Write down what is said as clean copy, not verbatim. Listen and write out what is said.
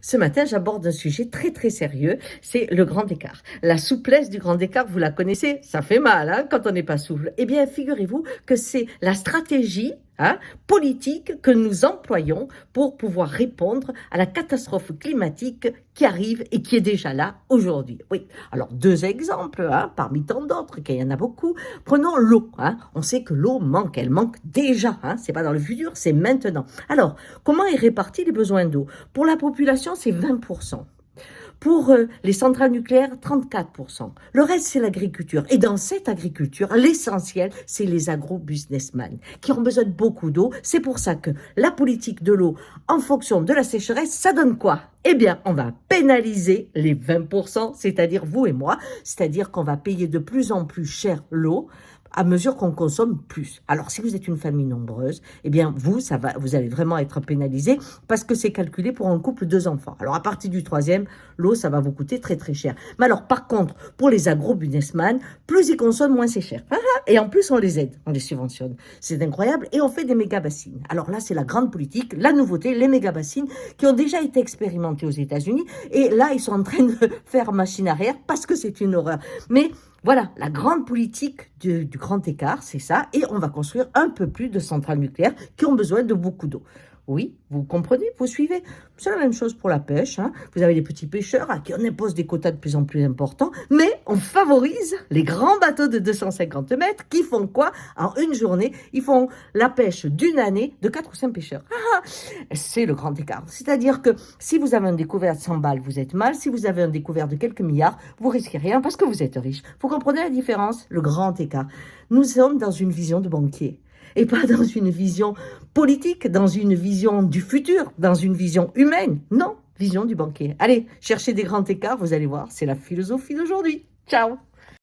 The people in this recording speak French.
Ce matin, j'aborde un sujet très très sérieux, c'est le grand écart. La souplesse du grand écart, vous la connaissez, ça fait mal hein, quand on n'est pas souple. Eh bien, figurez-vous que c'est la stratégie politique que nous employons pour pouvoir répondre à la catastrophe climatique qui arrive et qui est déjà là aujourd'hui. Oui, alors deux exemples parmi tant d'autres, qu'il y en a beaucoup. Prenons l'eau. On sait que l'eau manque, elle manque déjà. C'est pas dans le futur, c'est maintenant. Alors, comment est réparti les besoins d'eau? Pour la population, c'est 20%. Pour les centrales nucléaires, 34%. Le reste, c'est l'agriculture. Et dans cette agriculture, l'essentiel, c'est les agro-businessmen qui ont besoin de beaucoup d'eau. C'est pour ça que la politique de l'eau, en fonction de la sécheresse, ça donne quoi? Eh bien, on va pénaliser les 20%, c'est-à-dire vous et moi. C'est-à-dire qu'on va payer de plus en plus cher l'eau à mesure qu'on consomme plus. Alors, si vous êtes une famille nombreuse, eh bien, vous allez vraiment être pénalisé parce que c'est calculé pour un couple 2 enfants. Alors, à partir du troisième, l'eau, ça va vous coûter très, très cher. Mais alors, par contre, pour les agro-businessmen, plus ils consomment, moins c'est cher. Et en plus, on les aide, on les subventionne. C'est incroyable. Et on fait des méga-bassines. Alors là, c'est la grande politique, la nouveauté, les méga-bassines qui ont déjà été expérimentées aux États-Unis. Et là, ils sont en train de faire machine arrière parce que c'est une horreur. Mais voilà, la grande politique du grand écart, c'est ça. Et on va construire un peu plus de centrales nucléaires qui ont besoin de beaucoup d'eau. Oui, vous comprenez, vous suivez. C'est la même chose pour la pêche. Vous avez des petits pêcheurs à qui on impose des quotas de plus en plus importants, mais on favorise les grands bateaux de 250 mètres qui font quoi? En une journée, ils font la pêche d'une année de 4 ou 5 pêcheurs. C'est le grand écart. C'est-à-dire que si vous avez un découvert de 100 balles, vous êtes mal. Si vous avez un découvert de quelques milliards, vous risquez rien parce que vous êtes riche. Vous comprenez la différence? Le grand écart. Nous sommes dans une vision de banquier. Et pas dans une vision politique, dans une vision du futur, dans une vision humaine. Non, vision du banquier. Allez, cherchez des grands écarts, vous allez voir, c'est la philosophie d'aujourd'hui. Ciao!